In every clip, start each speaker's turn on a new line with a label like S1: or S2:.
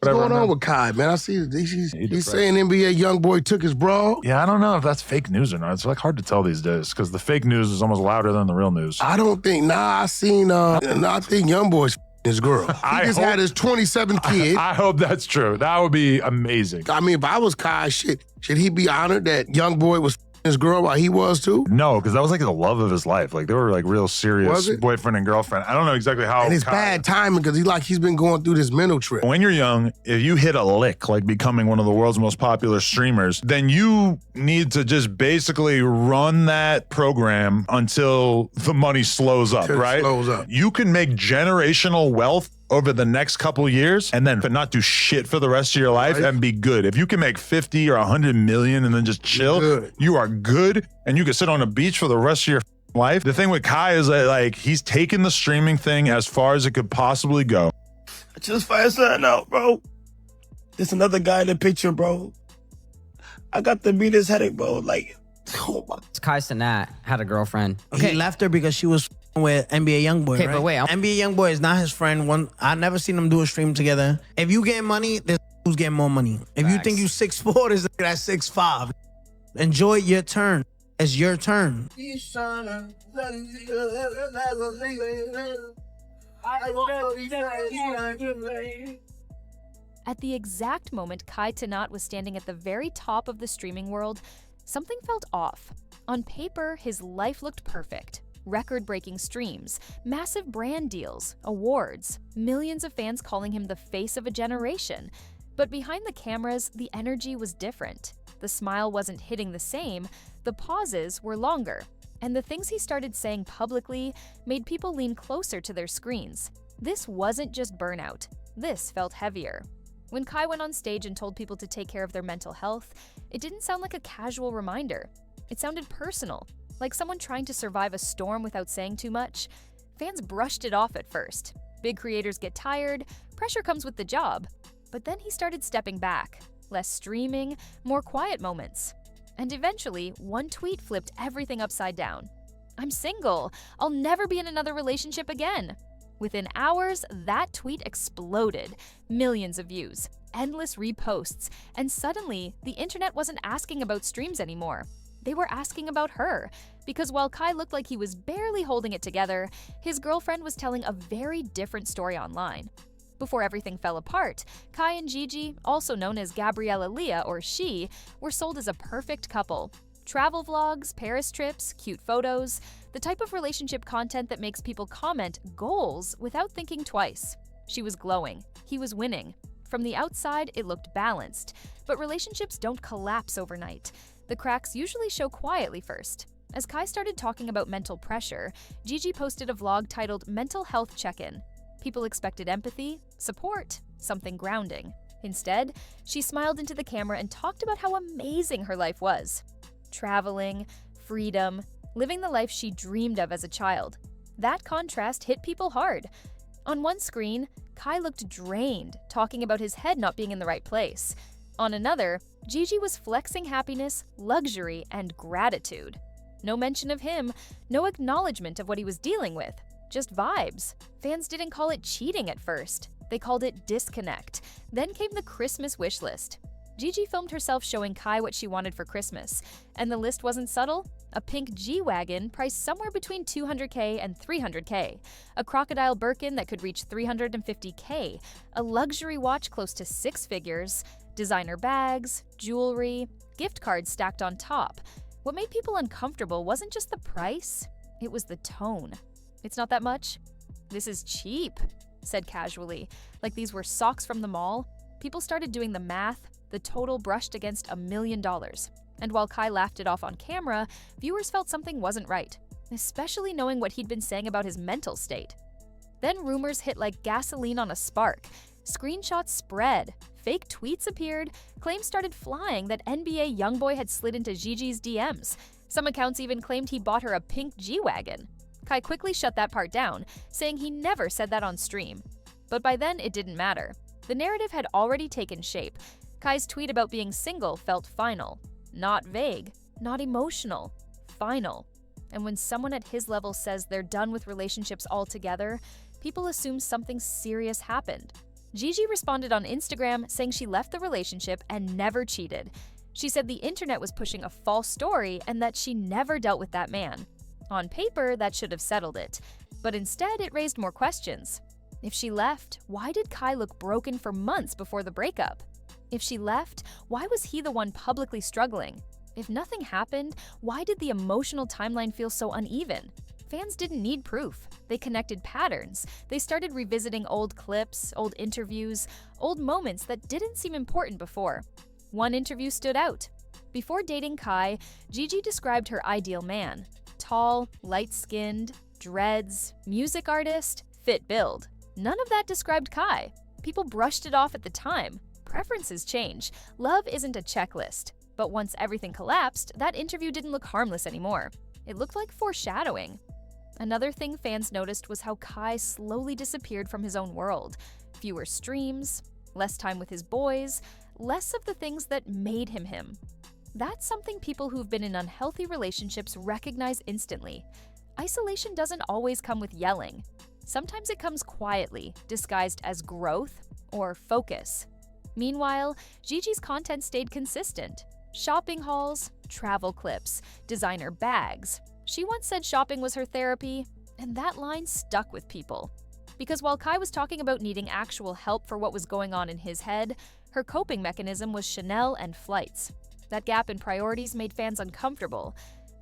S1: What's going on with Kai, man? I see he's saying NBA YoungBoy took his bra.
S2: Yeah, I don't know if that's fake news or not. It's like hard to tell these days because the fake news is almost louder than the real news.
S1: I don't think. I think YoungBoy's his girl. He just had his 27th kid.
S2: I hope that's true. That would be amazing.
S1: I mean, if I was Kai, should he be honored that YoungBoy was his girl while he was too?
S2: No, because that was like the love of his life. Like they were like real serious boyfriend and girlfriend. I don't know exactly how.
S1: And it's bad timing because he's been going through this mental trip.
S2: When you're young, if you hit a lick, like becoming one of the world's most popular streamers, then you need to just basically run that program until the money slows up, right?
S1: Slows up.
S2: You can make generational wealth over the next couple years and then not do shit for the rest of your life and be good. If you can make 50 or 100 million and then just chill, you are good and you can sit on a beach for the rest of your life. The thing with Kai is that like he's taken the streaming thing as far as it could possibly go.
S3: I just fired something out, bro. There's another guy in the picture, bro. I got the meanest headache, bro. Like, oh my.
S4: Kai Cenat had a girlfriend.
S5: Okay. He left her because she was with NBA YoungBoy,
S4: okay,
S5: right?
S4: But wait,
S5: NBA YoungBoy is not his friend. I never seen them do a stream together. If you get money, there's who's getting more money. If you think you 6'4", there's that 6'5". Enjoy your turn. It's your turn.
S6: At the exact moment Kai Cenat was standing at the very top of the streaming world, something felt off. On paper, his life looked perfect. Record-breaking streams, massive brand deals, awards, millions of fans calling him the face of a generation. But behind the cameras, the energy was different. The smile wasn't hitting the same, the pauses were longer. And the things he started saying publicly made people lean closer to their screens. This wasn't just burnout. This felt heavier. When Kai went on stage and told people to take care of their mental health, it didn't sound like a casual reminder. It sounded personal, like someone trying to survive a storm without saying too much. Fans brushed it off at first. Big creators get tired, pressure comes with the job. But then he started stepping back. Less streaming, more quiet moments. And eventually, one tweet flipped everything upside down. "I'm single. I'll never be in another relationship again." Within hours, that tweet exploded. Millions of views, endless reposts, and suddenly, the internet wasn't asking about streams anymore. They were asking about her, because while Kai looked like he was barely holding it together, his girlfriend was telling a very different story online. Before everything fell apart, Kai and Gigi, also known as Gabriella Leah or She, were sold as a perfect couple. Travel vlogs, Paris trips, cute photos, the type of relationship content that makes people comment goals without thinking twice. She was glowing. He was winning. From the outside, it looked balanced, but relationships don't collapse overnight. The cracks usually show quietly first. As Kai started talking about mental pressure, Gigi posted a vlog titled Mental Health Check-In. People expected empathy, support, something grounding. Instead, she smiled into the camera and talked about how amazing her life was. Traveling, freedom, living the life she dreamed of as a child. That contrast hit people hard. On one screen, Kai looked drained, talking about his head not being in the right place. On another, Gigi was flexing happiness, luxury, and gratitude. No mention of him, no acknowledgement of what he was dealing with, just vibes. Fans didn't call it cheating at first. They called it disconnect. Then came the Christmas wish list. Gigi filmed herself showing Kai what she wanted for Christmas, and the list wasn't subtle. A pink G-Wagon priced somewhere between $200K and $300K, a crocodile Birkin that could reach $350K, a luxury watch close to 6 figures, designer bags, jewelry, gift cards stacked on top. What made people uncomfortable wasn't just the price, it was the tone. "It's not that much?" "This is cheap," said casually, like these were socks from the mall. People started doing the math. The total brushed against $1 million. And while Kai laughed it off on camera, viewers felt something wasn't right, especially knowing what he'd been saying about his mental state. Then rumors hit like gasoline on a spark. Screenshots spread, fake tweets appeared, claims started flying that NBA YoungBoy had slid into Gigi's DMs. Some accounts even claimed he bought her a pink G-Wagon. Kai quickly shut that part down, saying he never said that on stream. But by then, it didn't matter. The narrative had already taken shape. Kai's tweet about being single felt final. Not vague, not emotional, final. And when someone at his level says they're done with relationships altogether, people assume something serious happened. Gigi responded on Instagram saying she left the relationship and never cheated. She said the internet was pushing a false story and that she never dealt with that man. On paper, that should have settled it, but instead it raised more questions. If she left, why did Kai look broken for months before the breakup? If she left, why was he the one publicly struggling? If nothing happened, why did the emotional timeline feel so uneven? Fans didn't need proof. They connected patterns. They started revisiting old clips, old interviews, old moments that didn't seem important before. One interview stood out. Before dating Kai, Gigi described her ideal man. Tall, light-skinned, dreads, music artist, fit build. None of that described Kai. People brushed it off at the time. Preferences change. Love isn't a checklist. But once everything collapsed, that interview didn't look harmless anymore. It looked like foreshadowing. Another thing fans noticed was how Kai slowly disappeared from his own world. Fewer streams, less time with his boys, less of the things that made him him. That's something people who've been in unhealthy relationships recognize instantly. Isolation doesn't always come with yelling. Sometimes it comes quietly, disguised as growth or focus. Meanwhile, Gigi's content stayed consistent. Shopping hauls, travel clips, designer bags. She once said shopping was her therapy, and that line stuck with people. Because while Kai was talking about needing actual help for what was going on in his head, her coping mechanism was Chanel and flights. That gap in priorities made fans uncomfortable.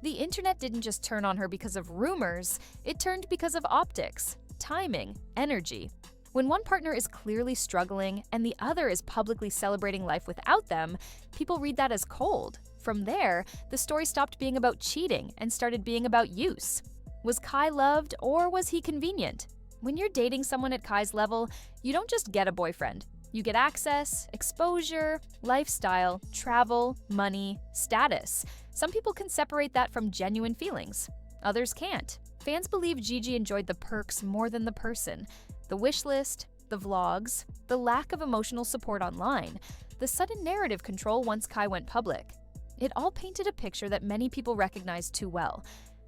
S6: The internet didn't just turn on her because of rumors, it turned because of optics, timing, energy. When one partner is clearly struggling and the other is publicly celebrating life without them, people read that as cold. From there, the story stopped being about cheating and started being about use. Was Kai loved or was he convenient? When you're dating someone at Kai's level, you don't just get a boyfriend. You get access, exposure, lifestyle, travel, money, status. Some people can separate that from genuine feelings. Others can't. Fans believe Gigi enjoyed the perks more than the person. The wish list, the vlogs, the lack of emotional support online, the sudden narrative control once Kai went public. It all painted a picture that many people recognize too well.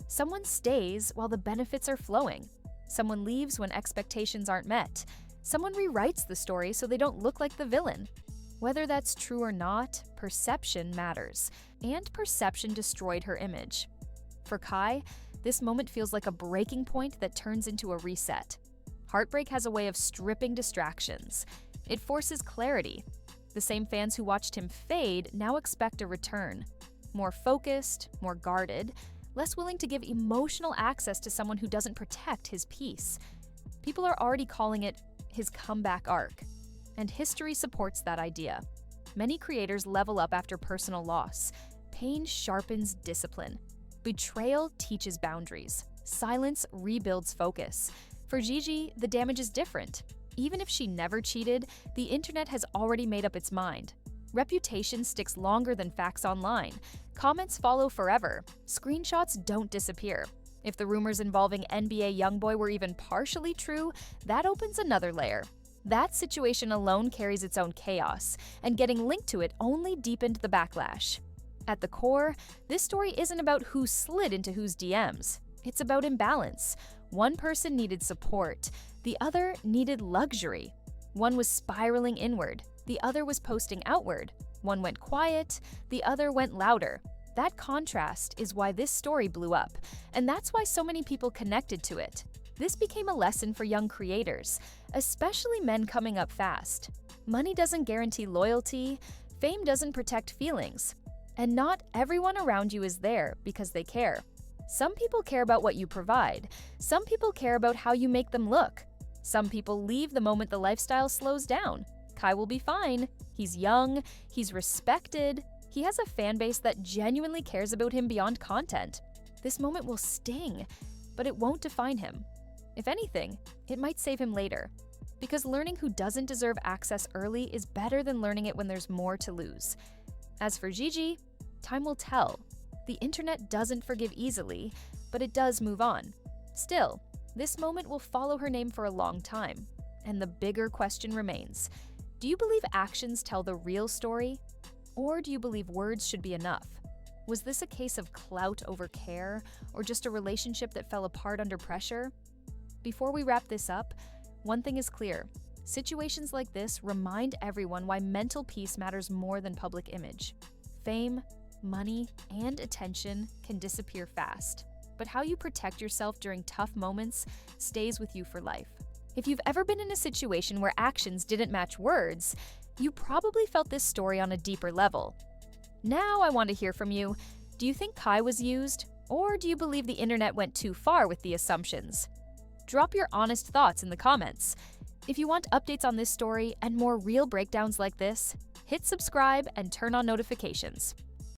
S6: Someone stays while the benefits are flowing. Someone leaves when expectations aren't met. Someone rewrites the story so they don't look like the villain. Whether that's true or not, perception matters, and perception destroyed her image. For Kai, this moment feels like a breaking point that turns into a reset. Heartbreak has a way of stripping distractions. It forces clarity. The same fans who watched him fade now expect a return. More focused, more guarded, less willing to give emotional access to someone who doesn't protect his peace. People are already calling it his comeback arc, and history supports that idea. Many creators level up after personal loss. Pain sharpens discipline. Betrayal teaches boundaries. Silence rebuilds focus. For Gigi, the damage is different. Even if she never cheated, the internet has already made up its mind. Reputation sticks longer than facts online. Comments follow forever. Screenshots don't disappear. If the rumors involving NBA YoungBoy were even partially true, that opens another layer. That situation alone carries its own chaos, and getting linked to it only deepened the backlash. At the core, this story isn't about who slid into whose DMs. It's about imbalance. One person needed support, the other needed luxury. One was spiraling inward, the other was posting outward. One went quiet, the other went louder. That contrast is why this story blew up, and that's why so many people connected to it. This became a lesson for young creators, especially men coming up fast. Money doesn't guarantee loyalty, fame doesn't protect feelings, and not everyone around you is there because they care. Some people care about what you provide. Some people care about how you make them look. Some people leave the moment the lifestyle slows down. Kai will be fine. He's young, he's respected, he has a fan base that genuinely cares about him beyond content. This moment will sting, but it won't define him. If anything, it might save him later. Because learning who doesn't deserve access early is better than learning it when there's more to lose. As for Gigi, time will tell. The internet doesn't forgive easily, but it does move on. Still, this moment will follow her name for a long time. And the bigger question remains, do you believe actions tell the real story? Or do you believe words should be enough? Was this a case of clout over care, or just a relationship that fell apart under pressure? Before we wrap this up, one thing is clear. Situations like this remind everyone why mental peace matters more than public image. Fame, money, and attention can disappear fast, but how you protect yourself during tough moments stays with you for life. If you've ever been in a situation where actions didn't match words, you probably felt this story on a deeper level. Now I want to hear from you. Do you think Kai was used, or do you believe the internet went too far with the assumptions? Drop your honest thoughts in the comments. If you want updates on this story and more real breakdowns like this, hit subscribe and turn on notifications.